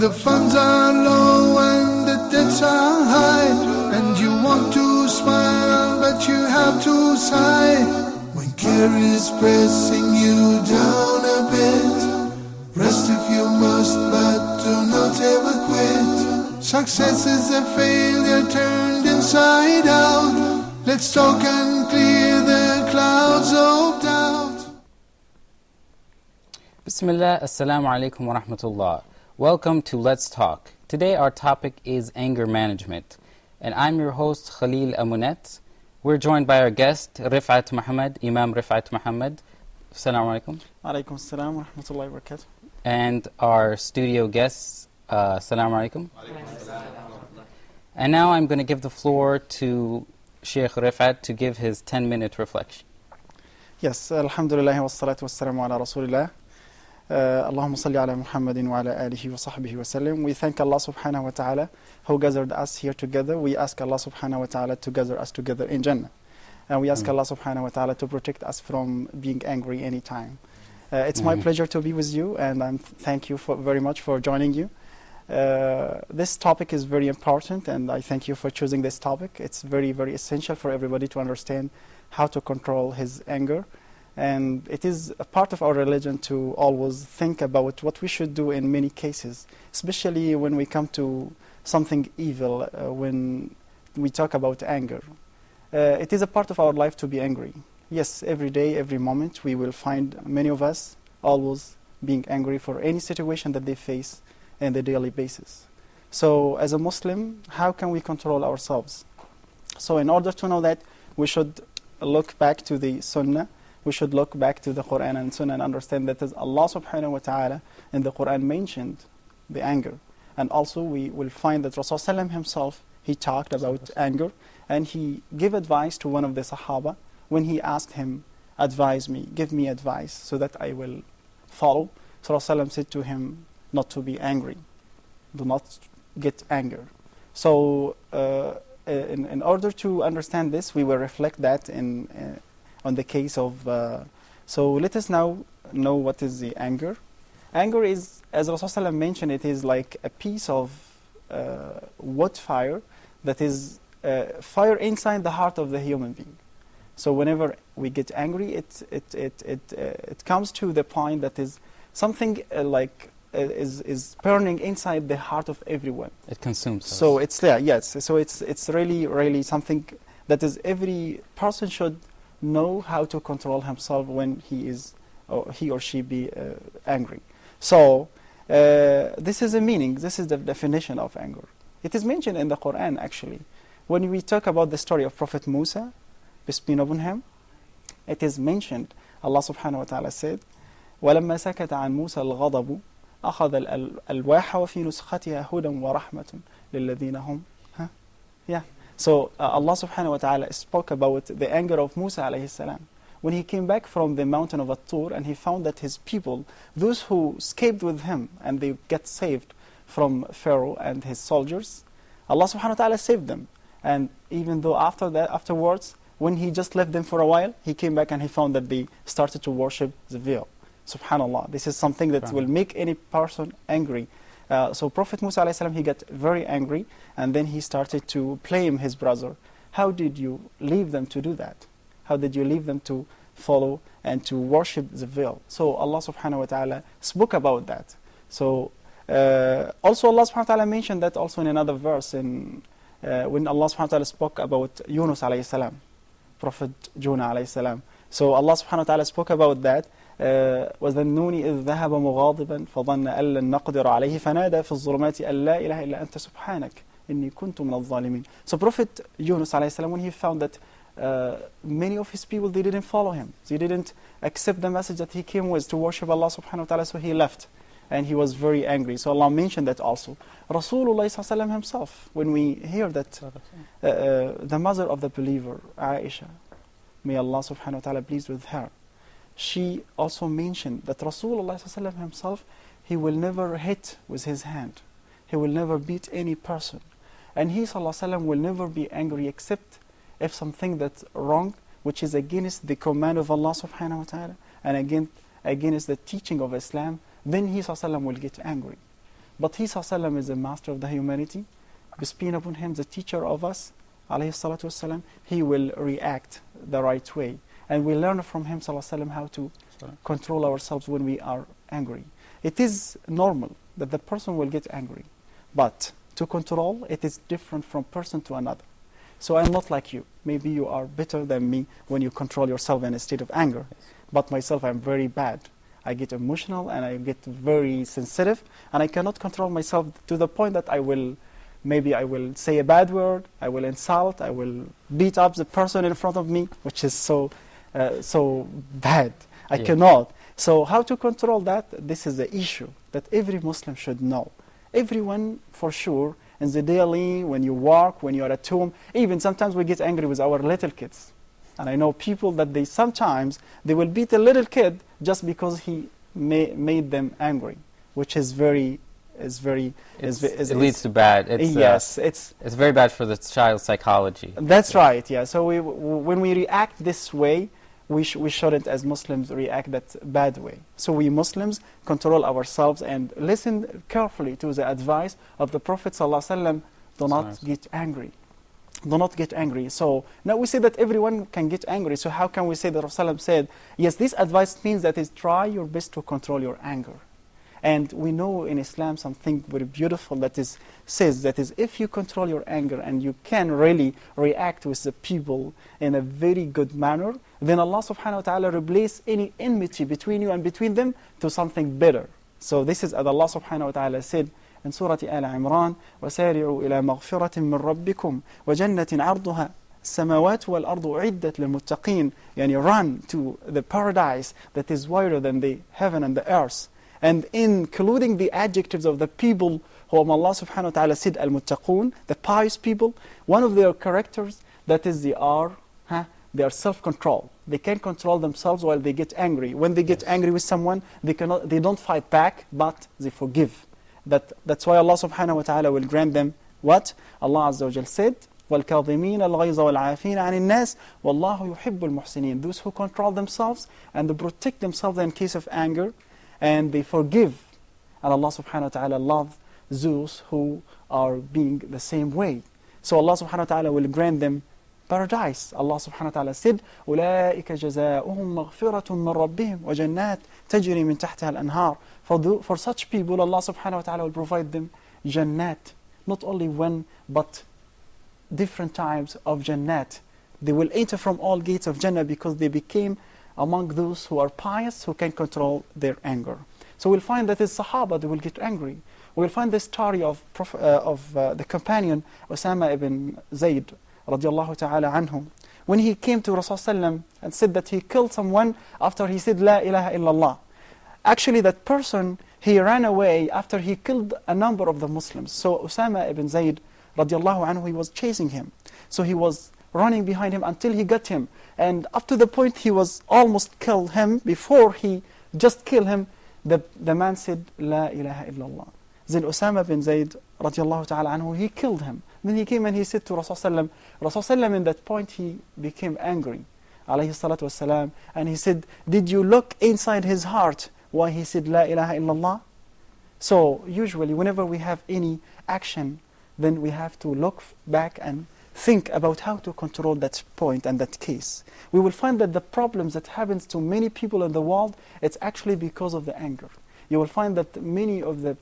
the funds are low and the debts are high, and you want to smile but you have to sigh. When care is pressing you down a bit, rest if you must, but do not ever quit. Success is a failure turned inside out. Let's talk and clear the clouds of doubt. Bismillah, assalamu alaikum wa rahmatullah. Welcome to Let's Talk. Today our topic is anger management. And I'm your host, Khalil Amunet. We're joined by our guest, Rifat Muhammad, Imam Rifat Muhammad. Assalamu alaikum. Alaikum assalam wa rahmatullahi wa barakatuh. And our studio guests, assalamu alaikum. And now I'm going to give the floor to Sheikh Rifat to give his 10-minute reflection. Yes, alhamdulillah wa salatu wa salamu ala rasulillah. Allahumma salli ala Muhammadin wa ala alihi wa sahbihi wa sallam. We thank Allah subhanahu wa ta'ala who gathered us here together. We ask Allah subhanahu wa ta'ala to gather us together in Jannah. And we ask Allah subhanahu wa ta'ala to protect us from being angry anytime. It's my pleasure to be with you, and thank you very much for joining you. This topic is very important, and I thank you for choosing this topic. It's very, very essential for everybody to understand how to control his anger. And it is a part of our religion to always think about what we should do in many cases, especially when we come to something evil, when we talk about anger. It is a part of our life to be angry. Yes, every day, every moment, we will find many of us always being angry for any situation that they face on a daily basis. So as a Muslim, how can we control ourselves? So in order to know that, we should look back to the Sunnah. We should look back to the Quran and Sunnah and understand that as Allah subhanahu wa ta'ala in the Quran mentioned the anger. And also we will find that Rasulullah himself, he talked about anger, and he gave advice to one of the Sahaba when he asked him, advise me, give me advice so that I will follow. So Rasulullah said to him not to be angry, do not get anger. So in order to understand this, we will reflect that on the case of, so let us now know what is the anger. Anger is, as Rasulullah mentioned, it is like a piece of wood fire that is fire inside the heart of the human being. So whenever we get angry, it comes to the point that is something is burning inside the heart of everyone. It consumes us. So it's there, yes. So it's really, really something that is every person should know how to control himself when he or she be angry. So this is a meaning, this is the definition of anger. It is mentioned in the Quran actually. When we talk about the story of Prophet Musa, peace be upon him, it is mentioned, Allah subhanahu wa ta'ala said, وَلَمَّا سَكَتَ عَنْ مُوسَى الْغَضَبُ أَخَذَ الْأَلْوَاحَ وَفِي نُسْخَتِهَا هُدًى وَرَحْمَةٌ لِلَّذِينَ هُمْ. Yeah. So Allah subhanahu wa ta'ala spoke about the anger of Musa alayhi salam. When he came back from the mountain of At-Tur and he found that his people, those who escaped with him and they get saved from Pharaoh and his soldiers, Allah subhanahu wa ta'ala saved them. And even though afterwards, when he just left them for a while, he came back and he found that they started to worship the veil. Subhanallah, this is something that will make any person angry. So Prophet Musa alayhi salam, he got very angry, and then he started to blame his brother. How did you leave them to do that? How did you leave them to follow and to worship the veil? So Allah subhanahu wa ta'ala spoke about that. So also Allah subhanahu wa ta'ala mentioned that also in another verse when Allah subhanahu wa ta'ala spoke about Yunus alayhi salam, Prophet Jonah alayhi salam. So Allah subhanahu wa ta'ala spoke about that. وَذَنُّونِ إِذْ ذَهَبَ مُغَاضِبًا فَظَنَّ أَن لَّن نَّقْدِرَ عَلَيْهِ فَنَادَى فِي الظُّلُمَاتِ أَن لَّا إِلَهَ إِلَّا أَنتَ سُبْحَانَكَ إِنِّي كُنتُ مِنَ الظَّالِمِينَ. So Prophet Yunus alayhi salam, when he found that many of his people, they didn't follow him, they didn't accept the message that he came with to worship Allah subhanahu wa ta'ala, so he left and he was very angry. So Allah mentioned that also. Rasulullah sallallahu alaihi wasallam himself, when we hear that the mother of the believer, Aisha, may Allah subhanahu wa ta'ala pleased with her, she also mentioned that Rasulullah ﷺ himself, he will never hit with his hand. He will never beat any person. And he ﷺ will never be angry except if something that's wrong, which is against the command of Allah subhanahu wa ta'ala, and against the teaching of Islam, then he ﷺ will get angry. But he ﷺ is the master of the humanity, peace be upon him, the teacher of us, alayhi salatu wasalam. He will react the right way. And we learn from him ﷺ how to control ourselves when we are angry. It is normal that the person will get angry. But to control, it is different from person to another. So I'm not like you. Maybe you are better than me when you control yourself in a state of anger. But myself, I'm very bad. I get emotional and I get very sensitive, and I cannot control myself to the point that maybe I will say a bad word, I will insult, I will beat up the person in front of me, which is so bad. I cannot. So how to control that? This is the issue that every Muslim should know. Everyone, for sure, in the daily, when you work, when you are at home, even sometimes we get angry with our little kids. And I know people that sometimes they will beat a little kid just because he made them angry, which is very it leads to bad. It's very bad for the child's psychology. That's right. Yeah. So when we react this way, we shouldn't, as Muslims, react that bad way. So we Muslims control ourselves and listen carefully to the advice of the Prophet ﷺ. Do not get angry. Do not get angry. So now we say that everyone can get angry. So how can we say that Rasulullah said, yes, this advice means that is try your best to control your anger. And we know in Islam something very beautiful that says that if you control your anger and you can really react with the people in a very good manner, then Allah subhanahu wa ta'ala replace any enmity between you and between them to something better. So this is as Allah subhanahu wa ta'ala said in Surah Al-Imran, وَسَارِعُوا إِلَى مَغْفِرَةٍ مِّن رَبِّكُمْ وَجَنَّةٍ عَرْضُهَا السَّمَاوَاتُ وَالْأَرْضُ عِدَّةٌ لِلْمُتَّقِينَ. Yani run to the paradise that is wider than the heaven and the earth. And including the adjectives of the people whom Allah subhanahu wa ta'ala said al-muttaqun, the pious people, one of their characters, that is they are self-control. They can control themselves while they get angry. When they get angry with someone, they don't fight back, but they forgive. That's why Allah subhanahu wa ta'ala will grant them what? Allah Azza wa Jal said, وَالْكَاظِمِينَ الْغَيْظَ وَالْعَافِينَ عَنِ النَّاسِ وَاللَّهُ يُحِبُّ الْمُحْسِنِينَ. Those who control themselves and they protect themselves in case of anger, and they forgive. And Allah subhanahu wa ta'ala loves those who are being the same way. So Allah subhanahu wa ta'ala will grant them paradise. Allah subhanahu wa ta'ala said, أُولَٰئِكَ جَزَاؤُهُمْ مَغْفِرَةٌ مِّن رَبِّهِمْ وَجَنَّاتٍ تَجْرِي مِن تَحْتِهَا الْأَنْهَارِ. For such people, Allah subhanahu wa ta'ala will provide them Jannat. Not only one, but different types of Jannat. They will enter from all gates of Jannah because they became among those who are pious, who can control their anger. So we'll find that as Sahaba, they will get angry. We'll find the story of the companion Osama ibn Zayd radiallahu ta'ala anhu, when he came to Rasulullah and said that he killed someone after he said La ilaha illallah. Actually, that person, he ran away after he killed a number of the Muslims. So Osama ibn Zayd radiallahu anhu, he was chasing him. So he was running behind him until he got him. And up to the point he was almost killed him, before he just killed him, the man said, La ilaha illallah. Then Osama bin Zayd, radiallahu ta'ala anhu, he killed him. Then he came and he said to Rasulullah, Rasulullah in that point he became angry, alayhi salatu wasalam, and he said, did you look inside his heart why he said La ilaha illallah? So usually whenever we have any action, then we have to look back and think about how to control that point and that case. We will find that the problems that happens to many people in the world, it's actually because of the anger. You will find that many of the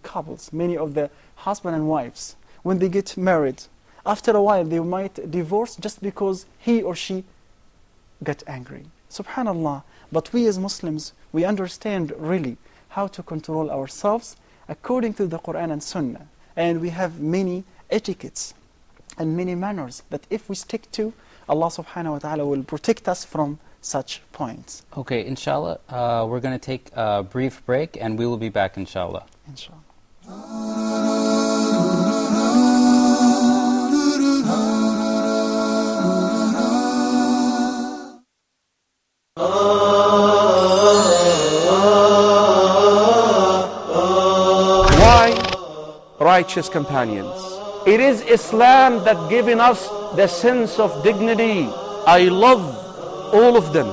couples, many of the husband and wives, when they get married, after a while they might divorce just because he or she got angry. Subhanallah. But we as Muslims, we understand really how to control ourselves according to the Quran and Sunnah. And we have many etiquettes and many manners that if we stick to, Allah subhanahu wa ta'ala will protect us from such points. Okay, inshallah, we're going to take a brief break and we will be back, inshallah. Inshallah. Why righteous companions? It is Islam that given us the sense of dignity. I love all of them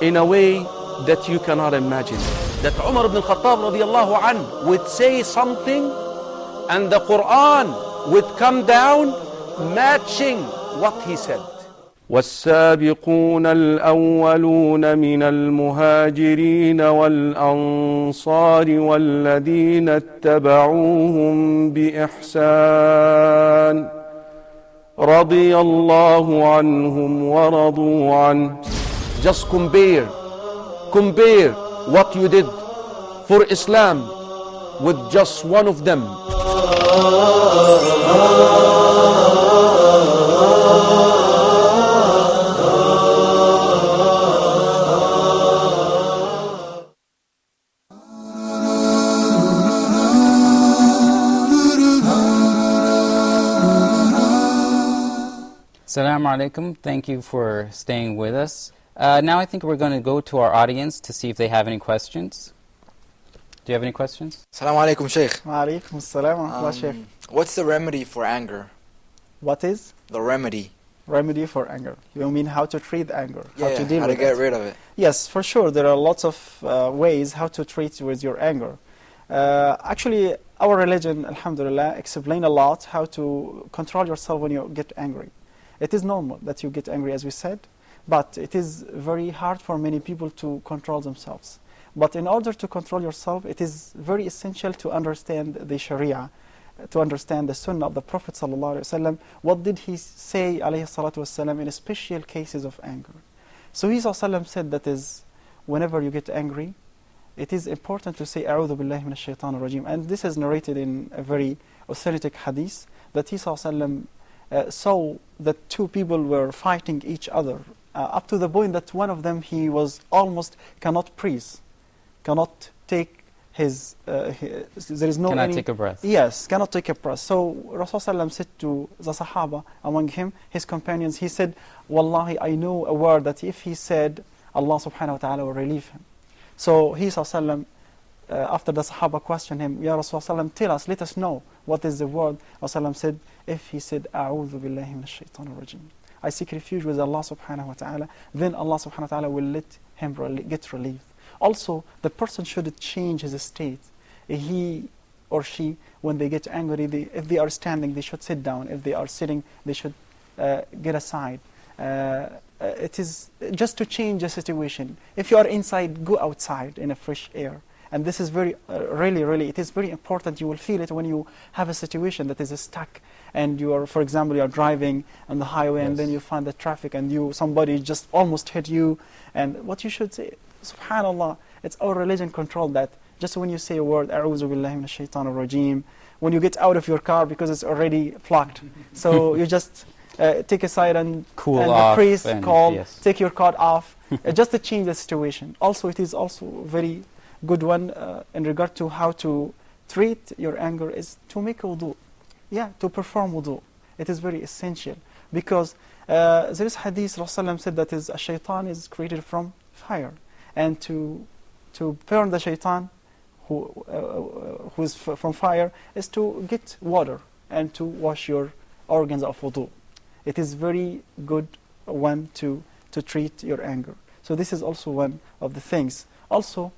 in a way that you cannot imagine. that Umar ibn al-Khattab radiallahu anhu would say something and the Quran would come down matching what he said. والسابقون الأولون من المهاجرين والأنصار والذين اتبعوهم بإحسان رضي الله عنهم ورضوا عنه. Just compare what you did for Islam with just one of them. Assalamu alaikum. Thank you for staying with us. Now I think we're going to go to our audience to see if they have any questions. Do you have any questions? Assalamu alaikum, Sheikh. Wa alaikum assalam wa rahmatullah, Sheikh. What's the remedy for anger? What is The remedy. remedy for anger? You mean how to treat anger? How Yeah, to deal how with to get it? rid of it. Yes, for sure. There are lots of ways how to treat with your anger. Actually, our religion, alhamdulillah, explain a lot how to control yourself when you get angry. It is normal that you get angry, as we said, but it is very hard for many people to control themselves. But in order to control yourself, it is very essential to understand the Sharia, to understand the Sunnah of the Prophet ﷺ. What did he say, alayhi salatu wasalam, in special cases of anger? So he ﷺ said that is, whenever you get angry, it is important to say, أعوذ بالله من الشيطان الرجيم. And this is narrated in a very authentic hadith, that he ﷺ saw that two people were fighting each other, up to the point that one of them, he was almost cannot breathe, cannot take his, there is no Cannot any, take a breath. Yes, cannot take a breath. So Rasulullah said to the Sahaba, among him, his companions, he said, Wallahi, I know a word that if he said, Allah subhanahu wa ta'ala will relieve him. So he ﷺ, after the Sahaba questioned him, Ya Rasulullah, tell us, let us know what is the word. Rasulullah said, if he said, A'udhu billahi min ash-shaytanir rajim, I seek refuge with Allah subhanahu wa ta'ala, then Allah subhanahu wa ta'ala will let him get relieved. Also, the person should change his state. He or she, when they get angry, if they are standing, they should sit down. If they are sitting, they should get aside. It is just to change the situation. If you are inside, go outside in a fresh air. And this is very, really, it is very important. You will feel it when you have a situation that is stuck, and you are, for example, you are driving on the highway, and then you find the traffic, and somebody just almost hit you. And what you should say, Subhanallah, it's our religion controlled that. Just when you say a word, A'udhu billahi min ash-shaytanir rajim, when you get out of your car because it's already blocked, so you just take a side and Cool and off the priest and- call, yes. take your card off, just to change the situation. Also, it is also very good one in regard to how to treat your anger is to make wudu. Yeah, to perform wudu. It is very essential because there is hadith, Rasulullah said that a shaitan is created from fire, and to burn the shaitan who is from fire is to get water and to wash your organs of wudu. It is very good one to treat your anger. So this is also one of the things. Also,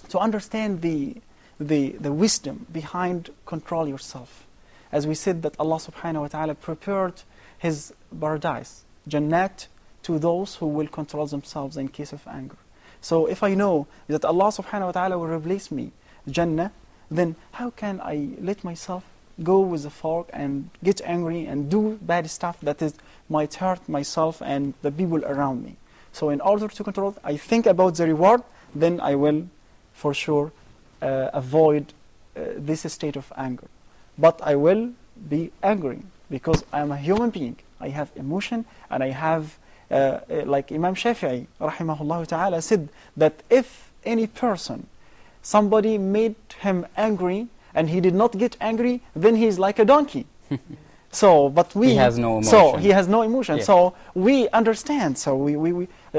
to understand the wisdom behind control yourself. As we said that Allah subhanahu wa ta'ala prepared His paradise, Jannat, to those who will control themselves in case of anger. So if I know that Allah subhanahu wa ta'ala will replace me, Jannah, then how can I let myself go with a fork and get angry and do bad stuff that might hurt myself and the people around me? So in order to control it, I think about the reward, then I will for sure avoid this state of anger. But I will be angry because I am a human being. I have emotion, and I have, like Imam Shafi'i, rahimahullah ta'ala, said that if any person, somebody made him angry, and he did not get angry, then he is like a donkey. So, but He has no emotion. So he has no emotion. Yeah. So we understand. So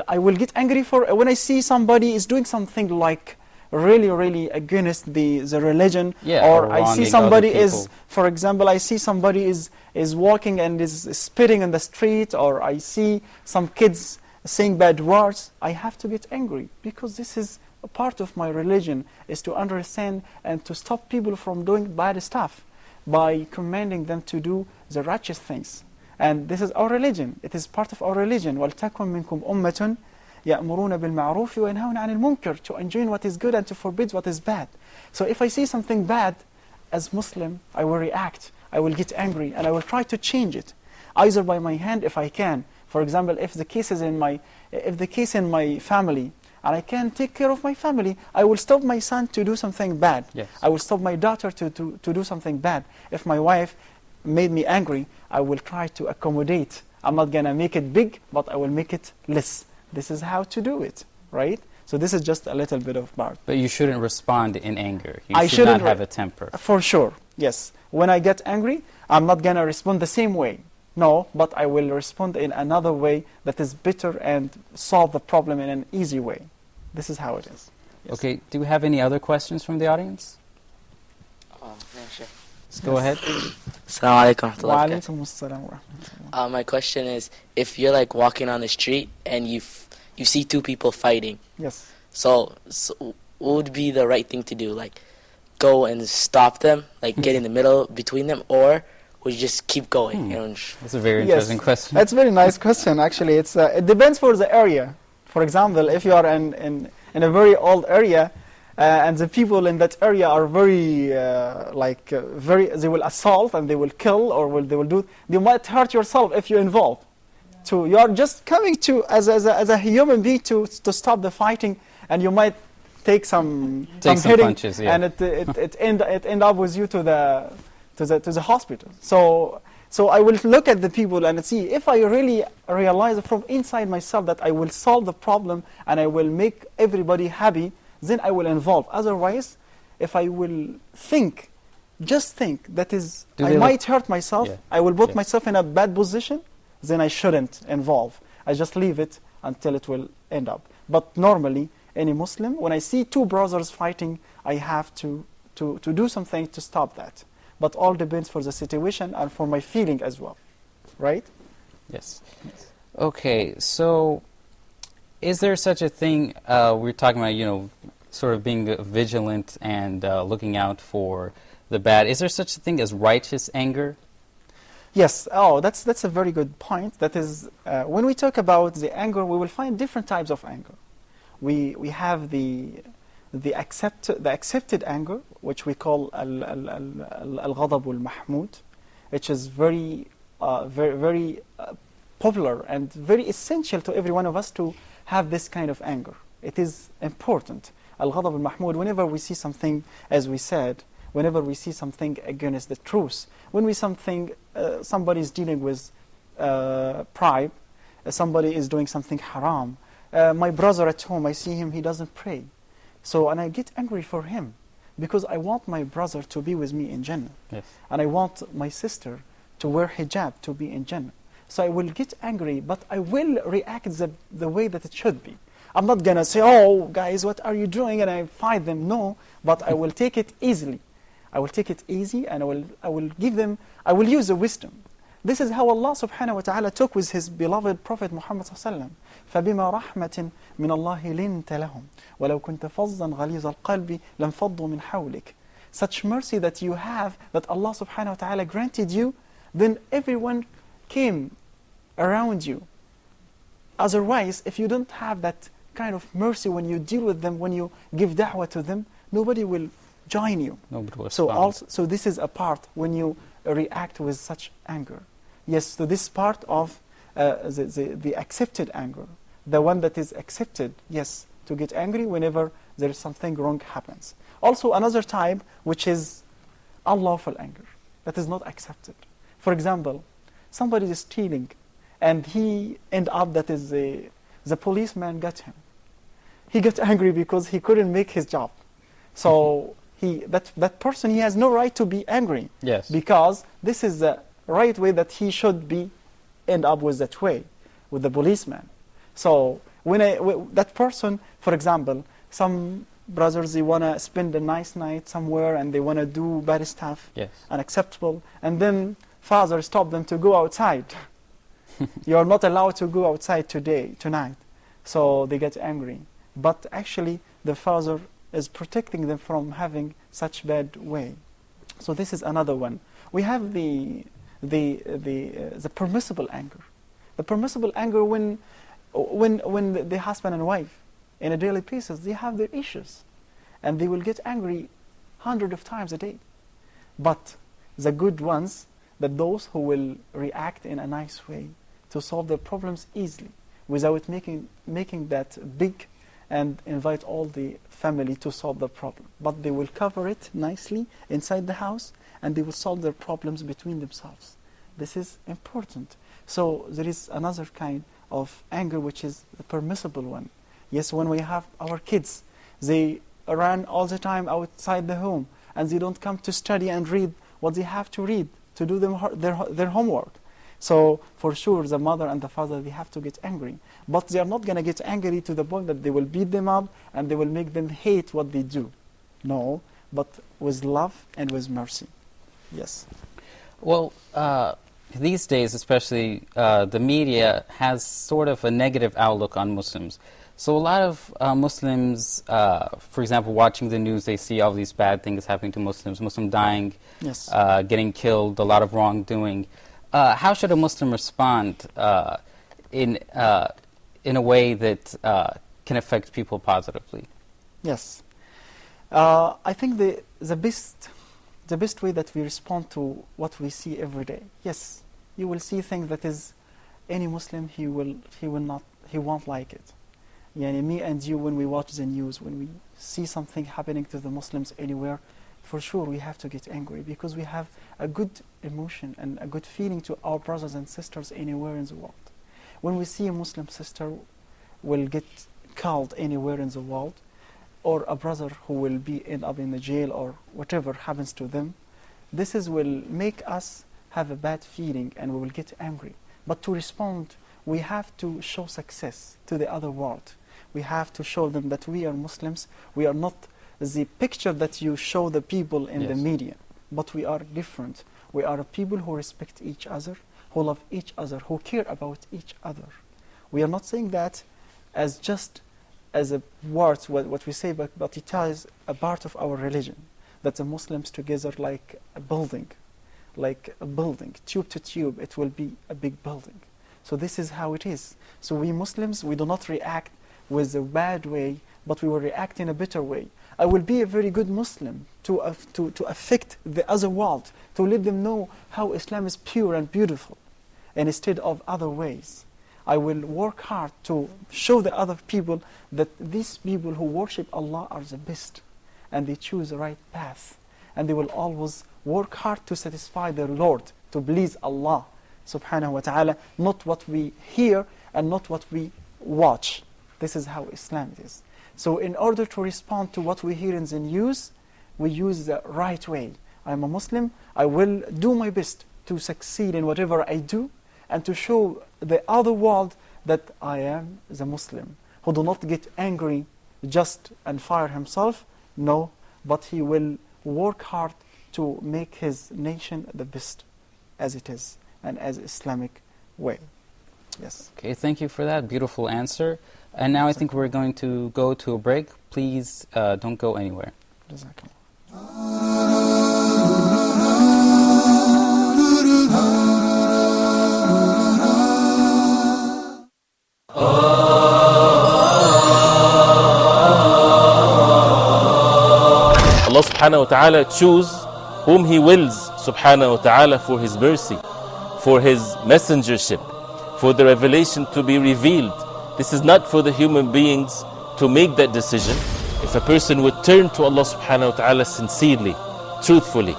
I will get angry when I see somebody is doing something like really against the religion, or I see wronging somebody other is, people. for example, I see somebody is walking and is spitting in the street, or I see some kids saying bad words. I have to get angry because this is a part of my religion is to understand and to stop people from doing bad stuff by commanding them to do the righteous things. And this is our religion. It is part of our religion. وَلْتَكُنْ مِنْكُمْ أُمَّةٌ يَأْمُرُونَ بِالْمَعْرُوفِ وَيَنْهَوْنَ عَنِ الْمُنْكَرِ, to enjoin what is good and to forbid what is bad. So if I see something bad, as Muslim, I will react. I will get angry and I will try to change it, either by my hand if I can. For example, if the case in my family, and I can take care of my family, I will stop my son to do something bad. Yes. I will stop my daughter to do something bad. If my wife made me angry, I will try to accommodate. I'm not gonna make it big, but I will make it less. This is how to do it, right? So this is just a little bit of part. But you shouldn't respond in anger. You I should not shouldn't have a temper. For sure, yes. When I get angry, I'm not gonna respond the same way. No, but I will respond in another way that is better and solve the problem in an easy way. This is how it is. Yes. Okay, do we have any other questions from the audience? Yeah, sure. Let's go ahead. Assalamu alaikum wa Wa rahmatullahi. alaykum assalam wa rahmatullah. My question is, if you're like walking on the street and you see two people fighting, Yes. so what would be the right thing to do? Like, go and stop them, like get in the middle between them, or would you just keep going? That's a very interesting question. That's a very nice question, actually. It depends for the area. For example, if you are in a very old area, and the people in that area are very, they will assault and they will kill, or they will do, you might hurt yourself if you involve. You are just coming to, as a human being, to stop the fighting, and you might take some hitting, punches, yeah. and it end up with you to the hospital. So I will look at the people and see if I really realize from inside myself that I will solve the problem and I will make everybody happy, then I will involve. Otherwise, if I will just think that I might hurt myself, Yeah. I will put Yeah. myself in a bad position, then I shouldn't involve. I just leave it until it will end up. But normally, any Muslim, when I see two brothers fighting, I have to do something to stop that. But all depends for the situation and for my feeling as well, right? Yes. Okay, so is there such a thing, we're talking about, sort of being vigilant and looking out for the bad. Is there such a thing as righteous anger? Yes. Oh, that's a very good point. That is, when we talk about the anger, we will find different types of anger. We have the accepted anger, which we call al-ghadab al-mahmud, which is very popular and very essential to every one of us to have this kind of anger. It is important. Al-ghadab al-mahmud, whenever we see something, as we said, whenever we see something against the truth, when somebody is dealing with pride, somebody is doing something haram. My brother at home, I see him, he doesn't pray. And I get angry for him because I want my brother to be with me in Jannah. Yes. And I want my sister to wear hijab to be in Jannah. So I will get angry, but I will react the way that it should be. I'm not going to say, oh, guys, what are you doing? And I fight them. No, but I will take it easily. I will take it easy and I will use the wisdom. This is how Allah subhanahu wa ta'ala took with His beloved Prophet Muhammad sallallahu فَبِمَا رَحْمَةٍ مِّنَ اللَّهِ لِنْتَ لَهُمْ وَلَوْ كُنْتَ فَظًّا غَلِيظَ الْقَلْبِ لَانْفَضُّوا مِنْ حَوْلِكَ. Such mercy that you have, that Allah subhanahu wa ta'ala granted you, then everyone came around you. Otherwise, if you don't have that kind of mercy when you deal with them, when you give da'wah to them, nobody will join you. Nobody will So this is a part when you react with such anger. Yes, so this is part of the accepted anger. The one that is accepted, yes, to get angry whenever there is something wrong happens. Also another type, which is unlawful anger, that is not accepted. For example, somebody is stealing and he end up that is the policeman got him. He got angry because he couldn't make his job. So that person, he has no right to be angry. Yes. Because this is the right way that he should be end up with that way, with the policeman. So that person, for example, some brothers, they want to spend a nice night somewhere and they want to do bad stuff, Yes. unacceptable, and then father stop them to go outside. You are not allowed to go outside tonight. So they get angry. But actually, the father is protecting them from having such bad way. So this is another one. We have the permissible anger. The permissible anger when the husband and wife in a daily basis, they have their issues and they will get angry hundreds of times a day. But the good ones, that those who will react in a nice way to solve their problems easily without making that big and invite all the family to solve the problem. But they will cover it nicely inside the house and they will solve their problems between themselves. This is important. So there is another kind of anger which is the permissible one. Yes, when we have our kids, they run all the time outside the home and they don't come to study and read what they have to read to do their homework. So for sure the mother and the father, they have to get angry. But they are not going to get angry to the point that they will beat them up and they will make them hate what they do. No, but with love and with mercy. Yes. Well, these days especially, the media has sort of a negative outlook on Muslims. So a lot of Muslims, for example, watching the news, they see all these bad things happening to Muslims, Muslim dying, Yes. Getting killed, a lot of wrongdoing. How should a Muslim respond in a way that can affect people positively? Yes. I think the best way that we respond to what we see every day. Yes, you will see things that is any Muslim he won't like it. Yani me and you, when we watch the news, when we see something happening to the Muslims anywhere, for sure we have to get angry because we have a good emotion and a good feeling to our brothers and sisters anywhere in the world. When we see a Muslim sister will get killed anywhere in the world, or a brother who will end up in the jail or whatever happens to them, will make us have a bad feeling and we will get angry. But to respond, we have to show success to the other world. We have to show them that we are Muslims. We are not the picture that you show the people in the media, but we are different. We are a people who respect each other, who love each other, who care about each other. We are not saying that as just as a word, what we say, but it is a part of our religion, that the Muslims together like a building, tube to tube, it will be a big building. So this is how it is. So we Muslims, we do not react with a bad way, but we will react in a better way. I will be a very good Muslim to affect the other world, to let them know how Islam is pure and beautiful, and instead of other ways. I will work hard to show the other people that these people who worship Allah are the best, and they choose the right path, and they will always work hard to satisfy their Lord, to please Allah subhanahu wa ta'ala, not what we hear and not what we watch. This is how Islam is. So in order to respond to what we hear in the news, we use the right way. I'm a Muslim, I will do my best to succeed in whatever I do and to show the other world that I am the Muslim, who do not get angry just and fire himself, no, but he will work hard to make his nation the best as it is and as Islamic way. Yes. Okay, thank you for that beautiful answer. And now I think we're going to go to a break. Please don't go anywhere. Allah subhanahu wa ta'ala choose whom He wills subhanahu wa ta'ala for His mercy, for His messengership, for the revelation to be revealed. This is not for the human beings to make that decision. If a person would turn to Allah subhanahu wa ta'ala sincerely, truthfully,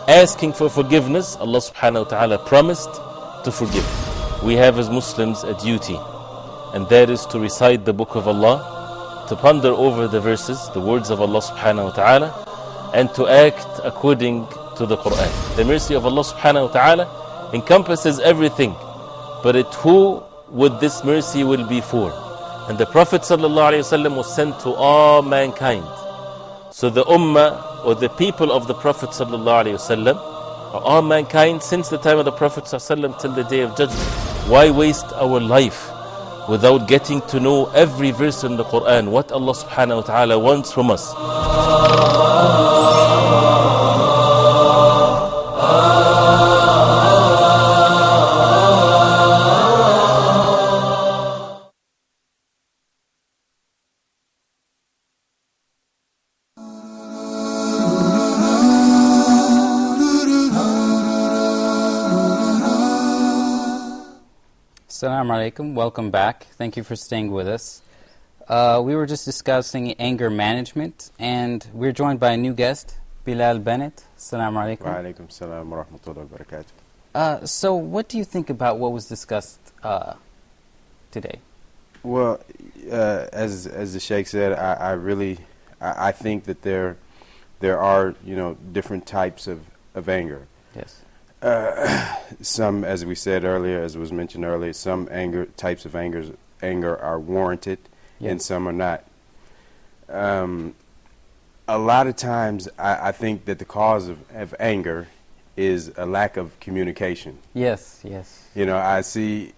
asking for forgiveness, Allah subhanahu wa ta'ala promised to forgive. We have as Muslims a duty, and that is to recite the book of Allah, to ponder over the verses, the words of Allah subhanahu wa ta'ala, and to act according to the Quran. The mercy of Allah subhanahu wa ta'ala encompasses everything, but who would this mercy will be for? And the Prophet ﷺ was sent to all mankind. So the ummah or the people of the Prophet ﷺ are all mankind since the time of the Prophet ﷺ till the day of judgment. Why waste our life without getting to know every verse in the Quran, what Allah subhanahu wa ta'ala wants from us. Assalamu alaikum. Welcome back. Thank you for staying with us. We were just discussing anger management, and we're joined by a new guest, Bilal Bennett. Assalamu alaikum. Wa alaikum salam wa rahmatullahi wa barakatuh. So what do you think about what was discussed today? Well, as the Sheikh said, I think that there are different types of anger. Yes. Some, as we said earlier, as was mentioned earlier, some types of anger are warranted, and some are not. A lot of times, I think that the cause of anger is a lack of communication. Yes, yes. I see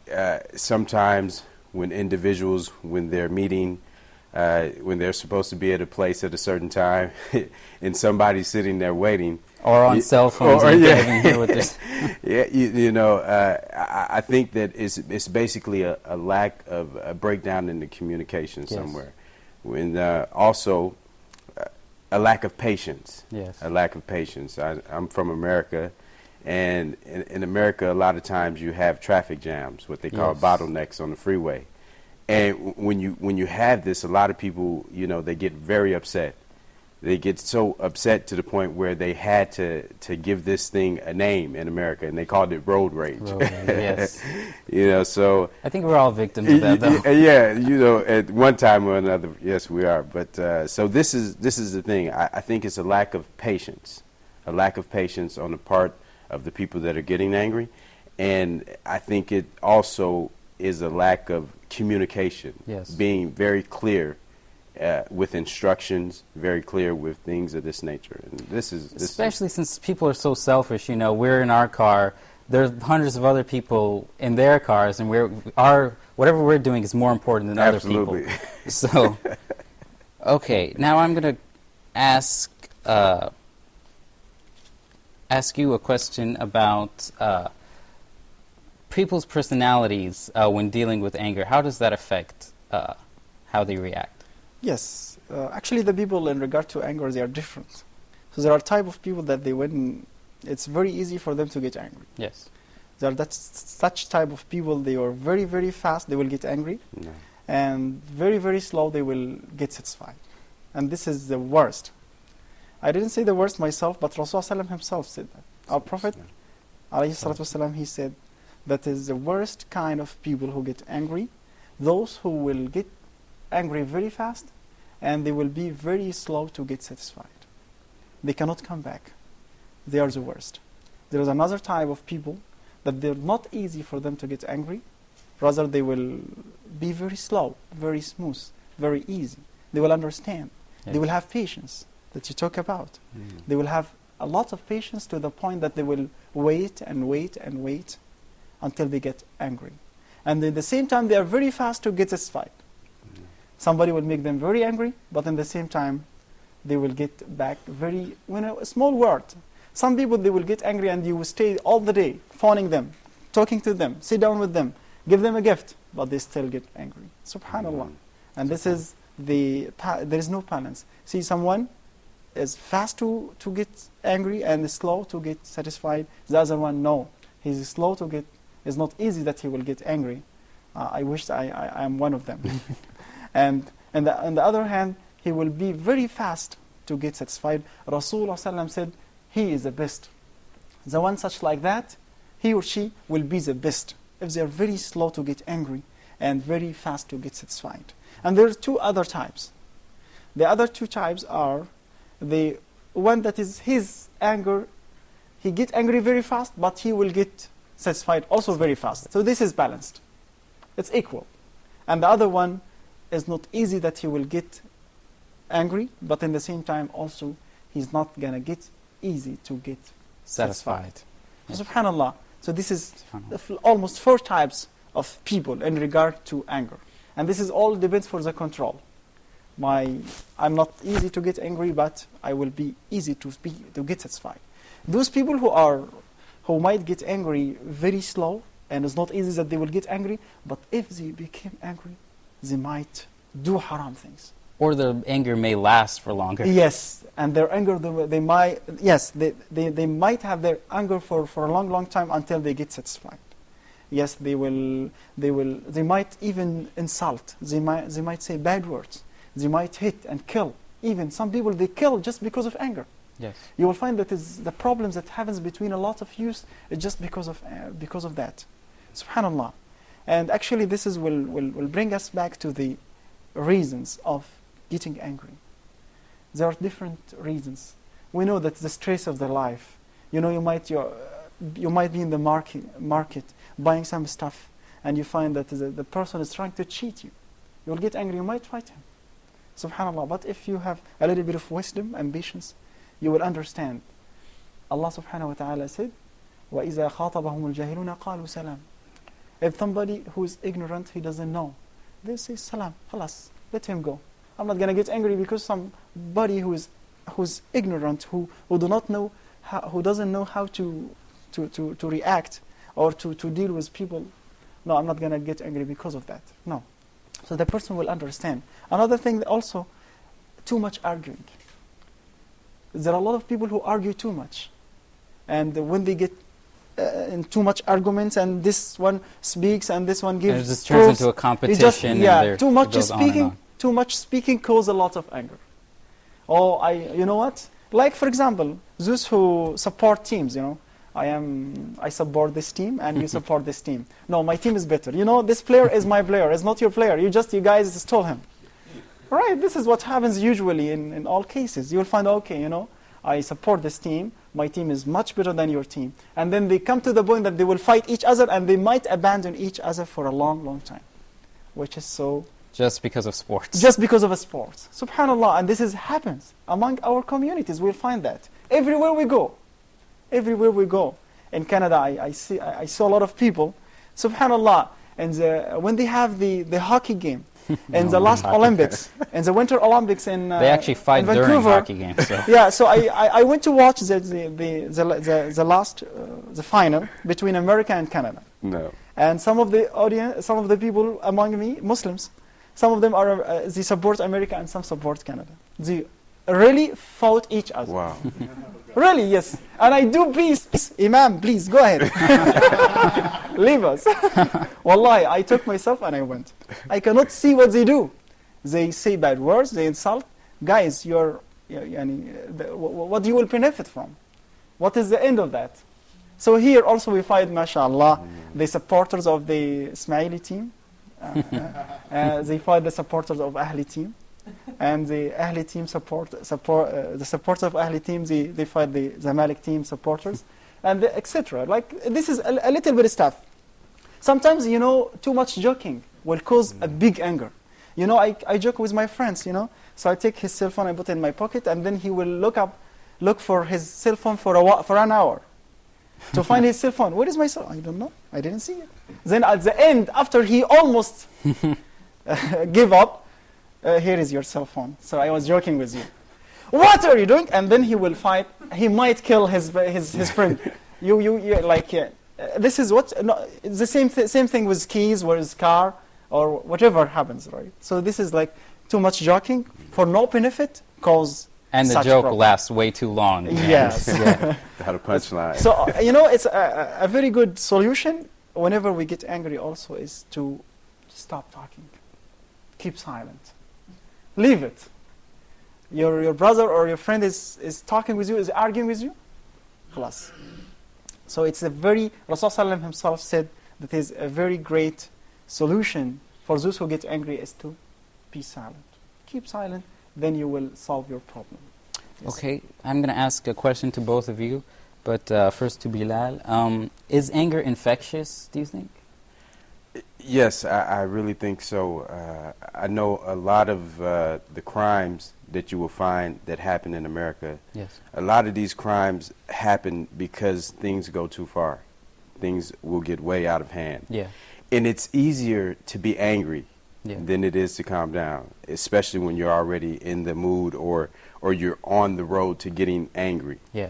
sometimes when individuals, when they're meeting, when they're supposed to be at a place at a certain time, and somebody's sitting there waiting. Or on cell phones. Or, you yeah. can't even hear what they're saying. I think that it's basically a lack of a breakdown in the communication somewhere. And also a lack of patience. Yes. A lack of patience. I'm from America, and in America, a lot of times you have traffic jams, what they call bottlenecks on the freeway. And when you have this, a lot of people, they get very upset. They get so upset to the point where they had to give this thing a name in America, and they called it road rage. Road rage, yes. So I think we're all victims of that, though. Yeah, at one time or another, yes, we are. But so this is the thing. I think it's a lack of patience on the part of the people that are getting angry, and I think it also is a lack of communication. Yes. Being very clear. With instructions, very clear with things of this nature, and this especially since people are so selfish. We're in our car. There's hundreds of other people in their cars, and whatever we're doing is more important than other people. So, okay, now I'm going to ask you a question about people's personalities when dealing with anger. How does that affect how they react? Yes, actually the people in regard to anger, they are different. So there are type of people that it's very easy for them to get angry. Yes. There are such type of people, they are very, very fast, they will get angry, and very, very slow, they will get satisfied. And this is the worst. I didn't say the worst myself, but Rasulullah himself said that. Our Prophet, ﷺ, he said, that is the worst kind of people who get angry, those who will get angry very fast, and they will be very slow to get satisfied. They cannot come back. They are the worst. There is another type of people that they're not easy for them to get angry. Rather, they will be very slow, very smooth, very easy. They will understand. Yes. They will have patience that you talk about. They will have a lot of patience to the point that they will wait and wait and wait until they get angry. And at the same time, they are very fast to get satisfied. Somebody will make them very angry, but at the same time, they will get back a small word. Some people, they will get angry and you will stay all the day, phoning them, talking to them, sit down with them, give them a gift, but they still get angry. Subhanallah. And this is there is no balance. See, someone is fast to get angry and is slow to get satisfied. The other one, no. He's slow to get, it's not easy that he will get angry. I wish I am one of them. And on the other hand, he will be very fast to get satisfied. Rasulullah said, he is the best. The one such like that, he or she will be the best if they are very slow to get angry and very fast to get satisfied. And there are two other types. The other two types are the one that is his anger, he get angry very fast, but he will get satisfied also very fast. So this is balanced. It's equal. And the other one is not easy that he will get angry, but in the same time also he's not going to get easy to get satisfied. Yeah. SubhanAllah. So this is almost 4 types of people in regard to anger. And this is all depends for the control. I'm not easy to get angry, but I will be easy to get satisfied. Those people who might get angry very slow, and it's not easy that they will get angry, but if they became angry, they might do haram things. Or the anger may last for longer. Yes, and their anger, they might might have their anger for a long time until they get satisfied. Yes, they might even insult. They might say bad words. They might hit and kill. Even some people, they kill just because of anger. Yes. You will find that the problems that happens between a lot of youth is just because of that. Subhanallah. And actually this will bring us back to the reasons of getting angry. There are different reasons. We know that the stress of the life. You know, you might be in the market buying some stuff, and you find that the person is trying to cheat you. You will get angry, you might fight him. Subhanallah. But if you have a little bit of wisdom and patience, you will understand. Allah subhanahu wa ta'ala said, وَإِذَا خَاطَبَهُمُ الْجَاهِلُونَ قَالُوا سَلَامٌ. If somebody who is ignorant, he doesn't know, they say salam, khalas, let him go. I'm not going to get angry because somebody who's ignorant, who doesn't know how to react or to deal with people. No, I'm not going to get angry because of that. No. So the person will understand. Another thing also, too much arguing. There are a lot of people who argue too much. And when they get in too much arguments, and this one speaks and this one gives and it just turns into a competition. Too much speaking causes a lot of anger. You know what? Like for example, those who support teams, you know, I support this team and you support this team. No, my team is better. You know, this player is my player, it's not your player. You guys stole him. Right, this is what happens usually in all cases. You'll find, okay, you know, I support this team, my team is much better than your team. And then they come to the point that they will fight each other and they might abandon each other for a long time. Which is so... Just because of sports. Just because of a sport. Subhanallah, and this happens among our communities. We'll find that. Everywhere we go. In Canada, I saw a lot of people, subhanallah, and when they have the hockey game, in the last Olympics, in the Winter Olympics in they actually fight in during hockey games. So. Yeah, so I went to watch the last the final between America and Canada. No. And some of the audience, some of the people among me, Muslims, some of them are they support America and some support Canada. They really fought each other. Wow. Really, yes. And I do peace. Imam, please, go ahead. Leave us. Wallahi, I took myself and I went. I cannot see what they do. They say bad words, they insult. Guys, what you will benefit from? What is the end of that? So here also we find, mashallah, the supporters of the Ismaili team. They find the supporters of Ahli team. And the Ahli team the supporters of Ahli team, they fight the Zamalek team supporters, and etc. Like this is a little bit of stuff. Sometimes, you know, too much joking will cause a big anger. You know, I joke with my friends, you know, so I take his cell phone, I put it in my pocket, and then he will look for his cell phone for an hour to find his cell phone. Where is my cell phone? I don't know. I didn't see it. Then at the end, after he almost give up, here is your cell phone. So I was joking with you. What are you doing? And then he will fight. He might kill his friend. You like this is what it's the same thing with keys, or his car, or whatever happens, right? So this is like too much joking for no benefit cause. And the joke lasts way too long. Yes. Got a punchline. So you know, it's a very good solution whenever we get angry. Also, is to stop talking, keep silent. Leave it. Your brother or your friend is talking with you, is arguing with you. Plus. So it's Rasulullah himself said that is a very great solution for those who get angry is to be silent. Keep silent, then you will solve your problem. Yes. Okay, I'm going to ask a question to both of you, but first to Bilal. Is anger infectious, do you think? Yes, I really think so. I know a lot of the crimes that you will find that happen in America. Yes. A lot of these crimes happen because things go too far. Things will get way out of hand. Yeah. And it's easier to be angry Yeah. than it is to calm down, especially when you're already in the mood or you're on the road to getting angry. Yeah.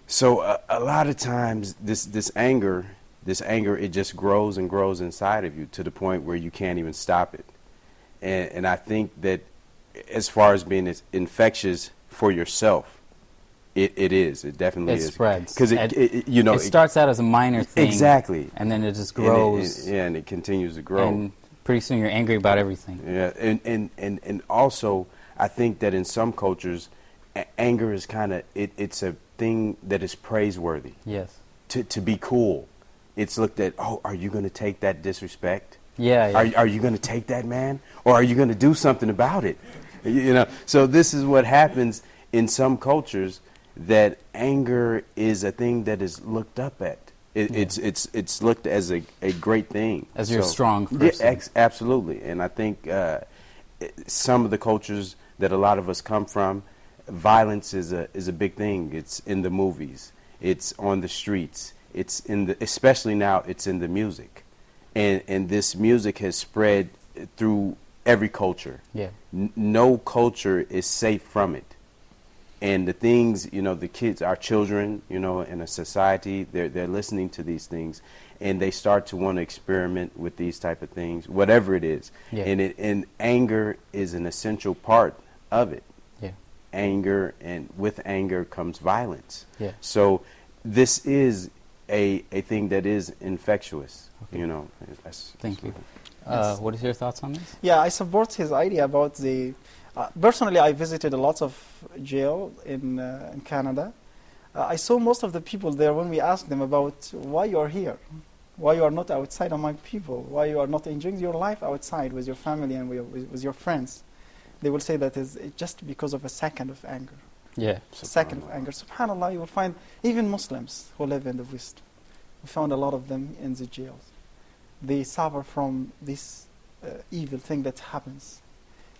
So a lot of times this anger, it just grows and grows inside of you to the point where you can't even stop it. And I think that as far as being infectious for yourself, it is. It definitely is. It spreads. Because it starts out as a minor thing. Exactly. And then it just grows. And it continues to grow. And pretty soon you're angry about everything. Yeah. And also, I think that in some cultures, anger is kind of, it's a thing that is praiseworthy. Yes. To be cool. It's looked at, oh, are you going to take that disrespect? Yeah. Are you going to take that, man? Or are you going to do something about it? So this is what happens in some cultures, that anger is a thing that is looked up at. It's looked as a great thing. As you're a strong person. Yeah, absolutely. And I think some of the cultures that a lot of us come from, violence is a big thing. It's in the movies. It's on the streets. It's especially now, it's in the music. And this music has spread through every culture. Yeah. No culture is safe from it. And the things, the kids, our children, in a society, they're listening to these things, and they start to want to experiment with these type of things, whatever it is. Yeah. And anger is an essential part of it. Yeah. Anger, and with anger comes violence. Yeah. So this is a thing that is infectious. Okay. Thank you. What is your thoughts on this? Yeah, I support his idea about the... personally, I visited a lot of jail in Canada. I saw most of the people there when we asked them about why you are here, why you are not outside among people, why you are not enjoying your life outside with your family and with your friends. They will say that is just because of a second of anger. Yeah. A second of anger. SubhanAllah, you will find even Muslims who live in the West. We found a lot of them in the jails. They suffer from this evil thing that happens.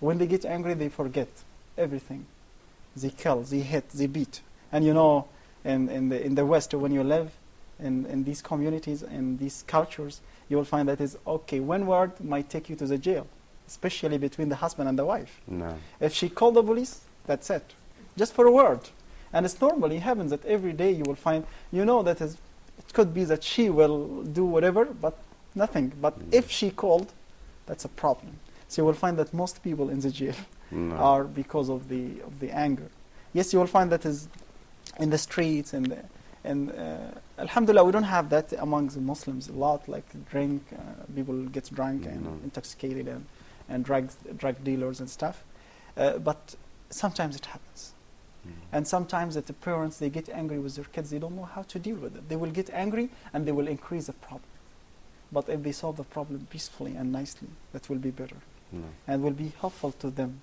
When they get angry, they forget everything. They kill, they hit, they beat. And in the West, when you live in these communities, in these cultures, you will find that is okay. One word might take you to the jail, especially between the husband and the wife. No. If she called the police, that's it. Just for a word. And it's normally happens that every day you will find, that it could be that she will do whatever, but nothing. But if she called, that's a problem. So you will find that most people in the jail are because of the anger. Yes, you will find that is in the streets and alhamdulillah, we don't have that among the Muslims a lot, like drink, people get drunk and intoxicated and drug dealers and stuff. But sometimes it happens. And sometimes that the parents, they get angry with their kids, they don't know how to deal with it. They will get angry and they will increase the problem. But if they solve the problem peacefully and nicely, that will be better. And will be helpful to them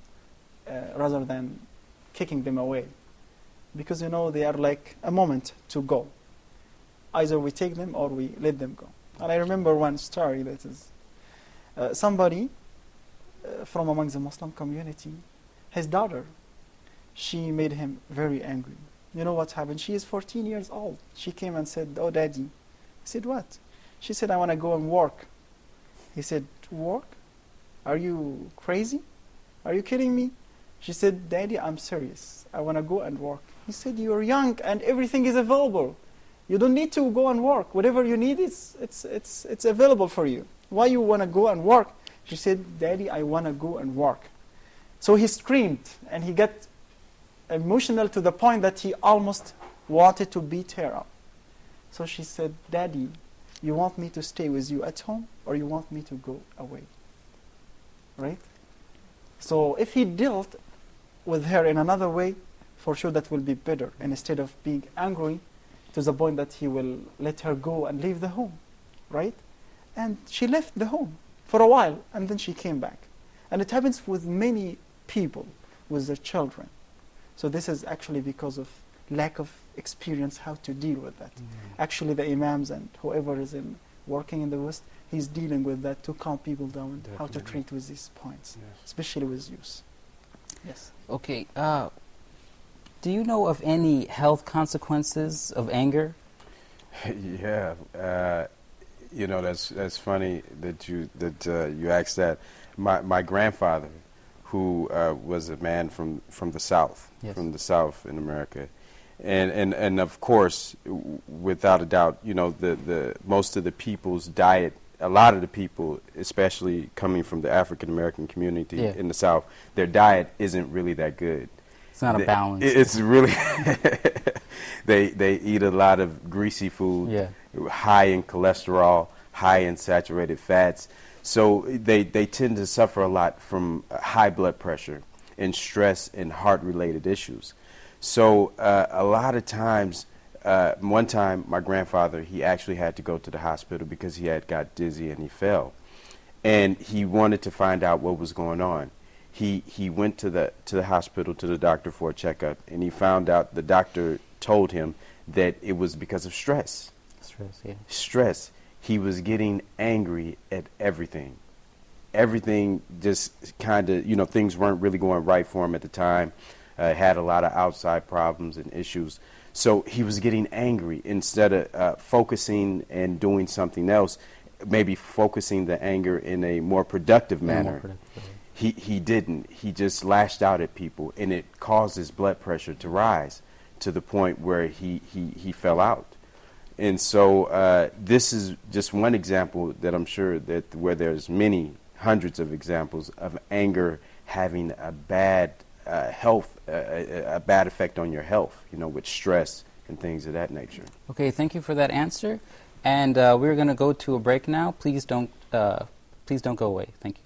rather than kicking them away. Because, they are like a moment to go. Either we take them or we let them go. And I remember one story that is somebody from among the Muslim community, his daughter, she made him very angry. You know what happened? She is 14 years old. She came and said, "Oh, Daddy." He said, "What?" She said, "I want to go and work." He said, "Work? Are you crazy? Are you kidding me?" She said, "Daddy, I'm serious. I want to go and work." He said, "You're young and everything is available. You don't need to go and work. Whatever you need, it's available for you. Why you want to go and work?" She said, "Daddy, I want to go and work." So he screamed and he got emotional to the point that he almost wanted to beat her up. So she said, "Daddy, you want me to stay with you at home or you want me to go away?" Right? So if he dealt with her in another way, for sure that will be better. And instead of being angry to the point that he will let her go and leave the home. Right? And she left the home for a while and then she came back. And it happens with many people, with their children. So this is actually because of lack of experience how to deal with that. Actually the imams and whoever is working in the West, he's dealing with that to calm people down, how to treat with these points, especially with youth. Yes. Okay. Do you know of any health consequences of anger? Yeah. You know, that's funny that you asked that. My grandfather, who was a man from the South, Yes. from the South in America, and of course, without a doubt, you know, the most of the people's diet, a lot of the people, especially coming from the African American community Yeah. in the South, their diet isn't really that good. It's not a balance. It's really they eat a lot of greasy food, Yeah. high in cholesterol, high in saturated fats. So they tend to suffer a lot from high blood pressure and stress and heart-related issues. So a lot of times, one time my grandfather, he actually had to go to the hospital because he had got dizzy and he fell. And he wanted to find out what was going on. He went to the hospital, to the doctor for a checkup, and he found out, the doctor told him that it was because of stress. Stress, yeah. Stress. He was getting angry at everything. Everything just kind of, you know, things weren't really going right for him at the time. Had a lot of outside problems and issues. So he was getting angry instead of focusing and doing something else, maybe focusing the anger in a more productive manner. He didn't. He just lashed out at people, and it caused his blood pressure to rise to the point where he fell out. And so this is just one example that I'm sure that where there's many hundreds of examples of anger having a bad a bad effect on your health, you know, with stress and things of that nature. Okay, thank you for that answer. And we're going to go to a break now. Please don't go away. Thank you.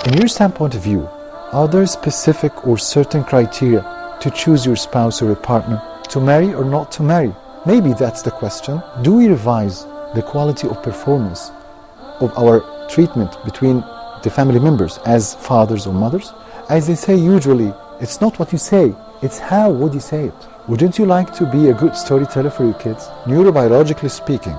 In your standpoint of view, are there specific or certain criteria to choose your spouse or a partner, to marry or not to marry? Maybe that's the question. Do we revise the quality of performance of our treatment between the family members as fathers or mothers? As they say usually, it's not what you say, it's how would you say it. Wouldn't you like to be a good storyteller for your kids? Neurobiologically speaking,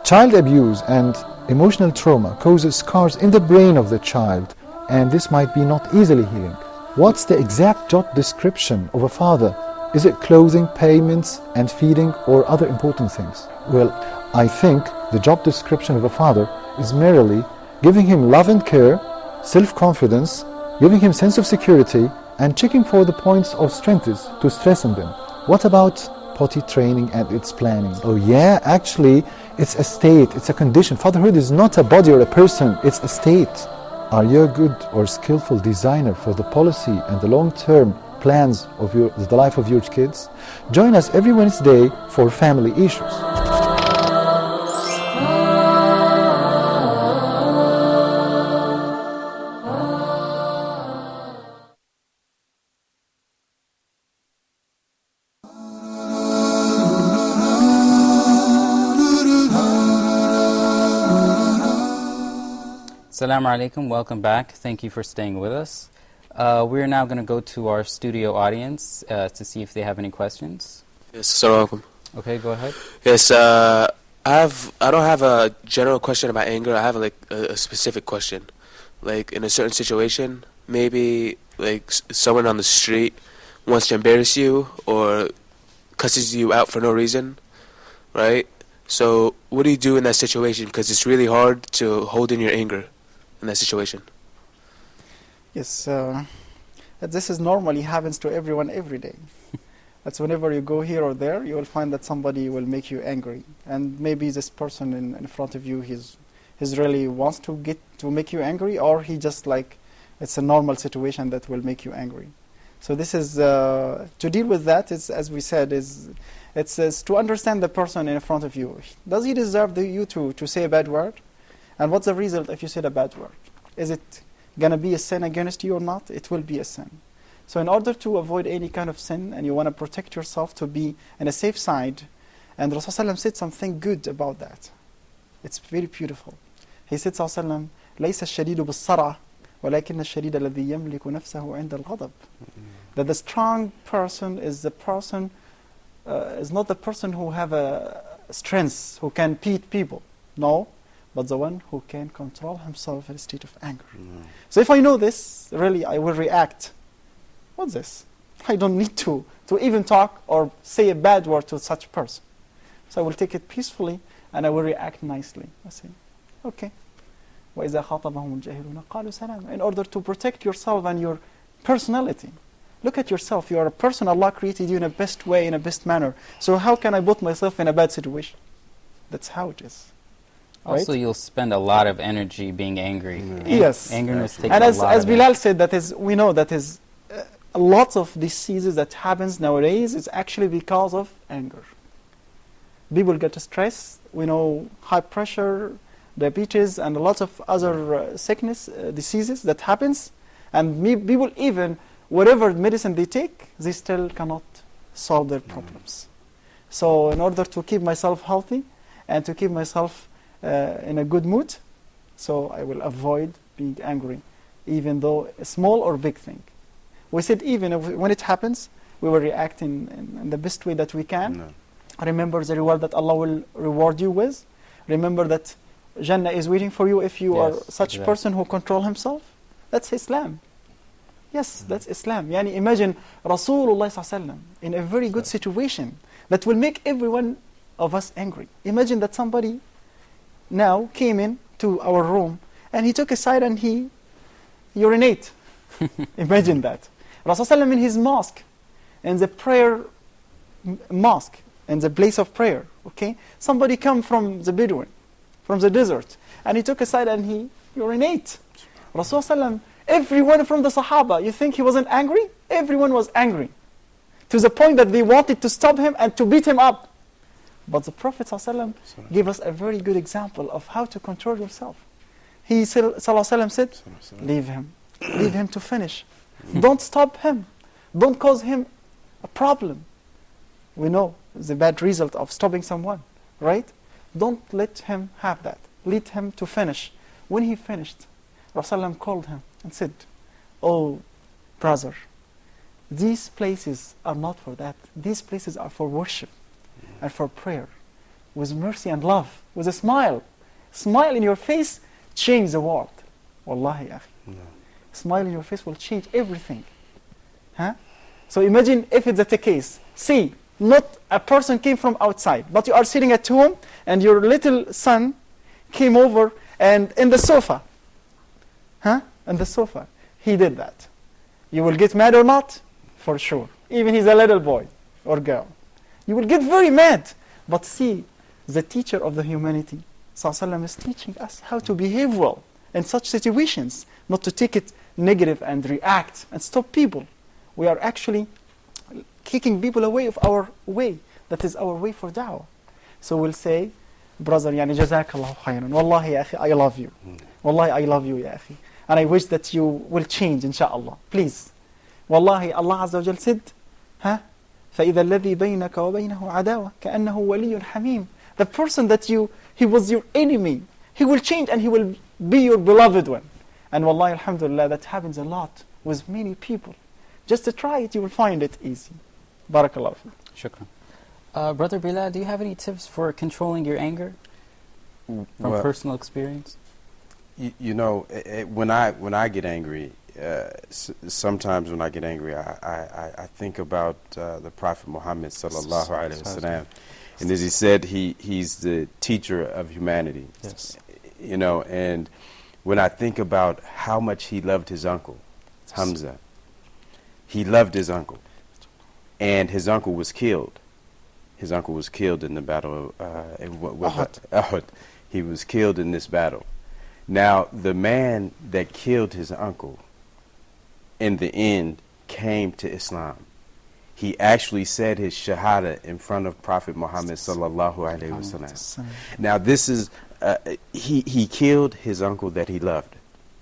child abuse and emotional trauma causes scars in the brain of the child, and this might be not easily healing. What's the exact job description of a father? Is it clothing, payments, and feeding, or other important things? Well, I think the job description of a father is merely giving him love and care, self-confidence, giving him sense of security, and checking for the points of strengths to strengthen them. What about potty training and its planning? Oh yeah, actually, it's a state, it's a condition. Fatherhood is not a body or a person, it's a state. Are you a good or skillful designer for the policy and the long-term plans of the life of your kids? Join us every Wednesday for Family Issues. Assalamu alaikum, welcome back. Thank you for staying with us. We're now going to go to our studio audience to see if they have any questions. Yes, assalamu alaikum. Okay, go ahead. Yes, I don't have a general question about anger. I have like a specific question. Like in a certain situation, maybe like someone on the street wants to embarrass you or cusses you out for no reason, right? So what do you do in that situation? Because it's really hard to hold in your anger in that situation. Yes, this is normally happens to everyone every day. That's whenever you go here or there, you will find that somebody will make you angry, and maybe this person in front of you, he's really wants to make you angry, or he just like it's a normal situation that will make you angry. So this is to deal with that. Is, as we said, it's to understand the person in front of you. Does he deserve you to say a bad word? And what's the result if you said a bad word? Is it going to be a sin against you or not? It will be a sin. So in order to avoid any kind of sin, and you want to protect yourself to be in a safe side, and Rasulullah said something good about that. It's very beautiful. He said, Sallallahu ليس الشديد بالصرع ولكن الشديد الذي يملك نفسه عند الغضب. That the strong person is the person, is not the person who have a strength, who can beat people. No. but the one who can control himself in a state of anger. So if I know this, really, I will react. What's this? I don't need to even talk or say a bad word to such person. So I will take it peacefully and I will react nicely. I say, okay. وَإِذَا خَاطَبَهُمُ الْجَاهِلُونَ قَالُوا سَلَامًا. In order to protect yourself and your personality. Look at yourself. You are a person. Allah created you in a best way, in a best manner. So how can I put myself in a bad situation? That's how it is. Also, Right? you'll spend a lot of energy being angry. Yes. Angerness takes And a as lot of Bilal said, that is, we know that is a lot of diseases that happens nowadays is actually because of anger. People get stressed. We know high pressure, diabetes, and a lot of other sickness, diseases that happens. And people even, whatever medicine they take, they still cannot solve their problems. So in order to keep myself healthy and to keep myself in a good mood, so I will avoid being angry, even though a small or big thing. We said even when it happens, we will react in the best way that we can. Remember the reward that Allah will reward you with. Remember that Jannah is waiting for you if you are such person who control himself. That's Islam. Yes, that's Islam. Yani imagine Rasulullah ﷺ in a very good situation that will make everyone of us angry. Imagine that somebody now came in to our room and he took a side and he urinate. Imagine that. Rasulullah in his mosque, in the prayer mosque, in the place of prayer, okay? Somebody come from the Bedouin, from the desert, and he took a side and he urinate. Rasulullah, everyone from the Sahaba, you think he wasn't angry? Everyone was angry. To the point that they wanted to stop him and to beat him up. But the Prophet ﷺ gave us a very good example of how to control yourself. He ﷺ said, leave him. Leave him to finish. Don't stop him. Don't cause him a problem. We know the bad result of stopping someone, right? Don't let him have that. Let him to finish. When he finished, Rasulullah called him and said, oh, brother, these places are not for that. These places are for worship and for prayer. With mercy and love, with a smile. Smile in your face, change the world. Wallahi, akhi. Smile in your face will change everything. Huh? So imagine if it's the case. See, not a person came from outside, but you are sitting at home and your little son came over and in the sofa. Huh? In the sofa. He did that. You will get mad or not? For sure. Even he's a little boy or girl. You will get very mad. But see, the teacher of the humanity, Sallallahu is teaching us how to behave well in such situations, not to take it negative and react and stop people. We are actually kicking people away of our way. That is our way for da'wah. So we'll say, brother, yani jazakallahu khayran. Wallahi, ya akhi, I love you. Wallahi, I love you, ya akhi. And I wish that you will change, inshaAllah. Please. Wallahi, Allah Azza wa Jal said, huh? فَإِذَا الَّذِي بَيْنَكَ وَبَيْنَهُ عَدَاوَةٌ كَأَنَّهُ وَلِيٌّ حَمِيمٌ. The person that he was your enemy, he will change and he will be your beloved one. And wallahi, alhamdulillah, that happens a lot with many people. Just to try it, you will find it easy. Barakallahu. Shukran. Brother Bilal, do you have any tips for controlling your anger from personal experience? You know, when I get angry, sometimes when I get angry, I think about the Prophet Muhammad sallallahu alaihi wasallam, and as he said, he's the teacher of humanity. Yes. You know, and when I think about how much he loved his uncle, Hamza, he loved his uncle, and his uncle was killed. His uncle was killed in the battle of Uhud. He was killed in this battle. Now, the man that killed his uncle, in the end, came to Islam. He actually said his shahada in front of Prophet Muhammad sallallahu alaihi wasallam. Now, this is he killed his uncle that he loved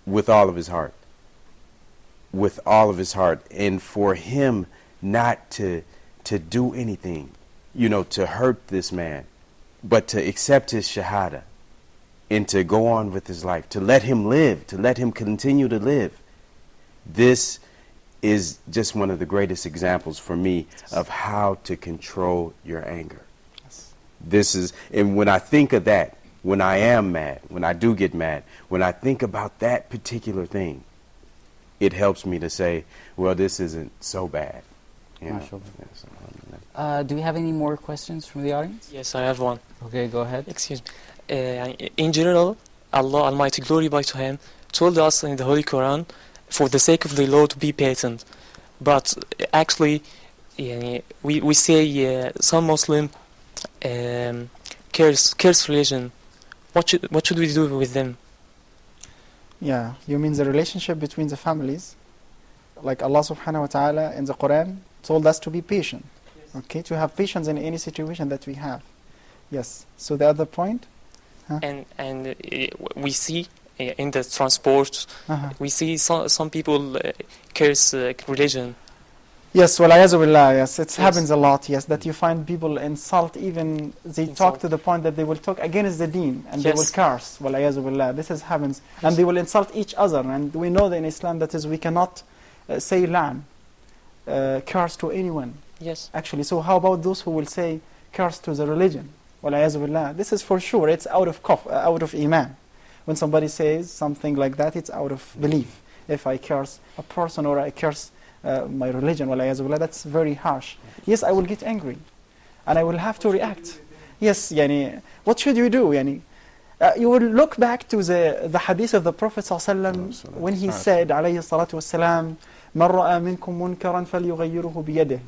with all of his heart, with all of his heart, and for him not to do anything, you know, to hurt this man, but to accept his shahada and to go on with his life, to let him live, to let him continue to live. This is just one of the greatest examples for me of how to control your anger. This is, and when I think of that, when I am mad, when I do get mad, when I think about that particular thing, it helps me to say, well, this isn't so bad. You know? Do we have any more questions from the audience? Yes, I have one. Okay, go ahead. Excuse me. In general, Allah Almighty, glory be to Him, told us in the Holy Quran, for the sake of the law, to be patient. But actually, we say some Muslim curse religion. What should we do with them? Yeah, you mean the relationship between the families? Like Allah subhanahu wa ta'ala in the Quran told us to be patient. Yes. Okay, to have patience in any situation that we have. Yes. So the other point? Huh? And we see in the transport, we see some people curse religion. Yes, well, yes, it happens a lot, yes, that you find people insult, even they talk to the point that they will talk against the deen, and they will curse, this happens, and they will insult each other, and we know that in Islam that is, we cannot say la'an, curse to anyone. Yes. Actually, so how about those who will say curse to the religion? This is for sure, it's out of iman. When somebody says something like that, it's out of belief. If I curse a person or I curse my religion, that's very harsh. Yes, I will get angry, and I will have to react. Yes, what should you do? You will look back to the hadith of the Prophet ﷺ when he said, alayhi salatu wassalam, مَنْ رَأَى مِنْكُمْ مُنْكَرًا فَلْيُغَيِّرُهُ بِيَدِهِ.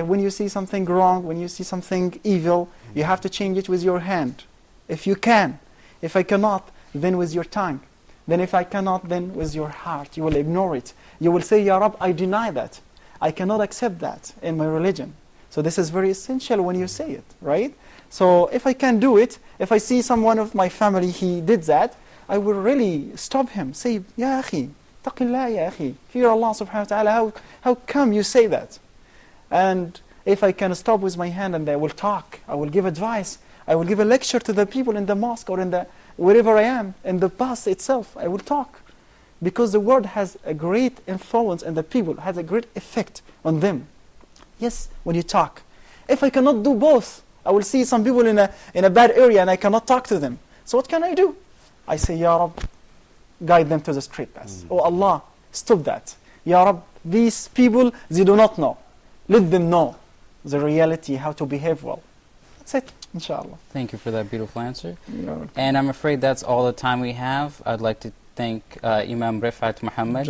When you see something wrong, when you see something evil, you have to change it with your hand. If you can. If I cannot, then with your tongue. Then if I cannot, then with your heart. You will ignore it. You will say, Ya Rab, I deny that. I cannot accept that in my religion. So this is very essential when you say it, right? So if I can do it, if I see someone of my family, he did that, I will really stop him. Say, Ya akhi, taqillah ya akhi. Fear Allah subhanahu wa ta'ala, how come you say that? And if I can stop with my hand and I will talk, I will give advice, I will give a lecture to the people in the mosque or in the wherever I am, in the bus itself, I will talk. Because the word has a great influence on the people, has a great effect on them. Yes, when you talk. If I cannot do both, I will see some people in a bad area and I cannot talk to them. So what can I do? I say, Ya Rab, guide them to the straight path. Oh Allah, stop that. Ya Rab, these people, they do not know. Let them know the reality, how to behave well. That's it, inshallah. Thank you for that beautiful answer. And I'm afraid that's all the time we have. I'd like to thank Imam Rifat Muhammad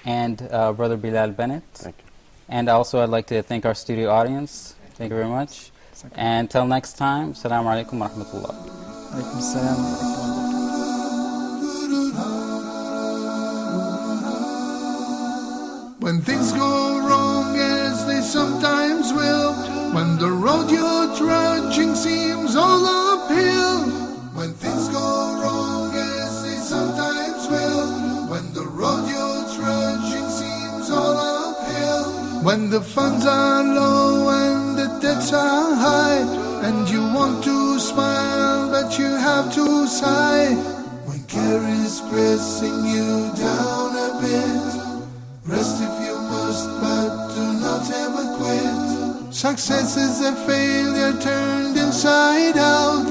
and Brother Bilal Bennett. Thank you. And also I'd like to thank our studio audience. Thank you very much. And until next time, Assalamu alaikum wa rahmatullah. Alaikum assalam wa rahmatullah. When things go wrong as they sometimes will, when the road you're trudging seems all uphill, when things go wrong as they sometimes will, when the road you're trudging seems all uphill, when the funds are low and the debts are high, and you want to smile but you have to sigh, when care is pressing you down a bit, rest if you must, but do not ever quit. Success is a failure turned inside out.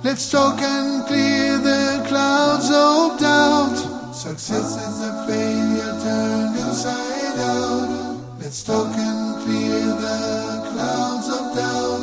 Let's talk and clear the clouds of doubt. Success is a failure turned inside out. Let's talk and clear the clouds of doubt.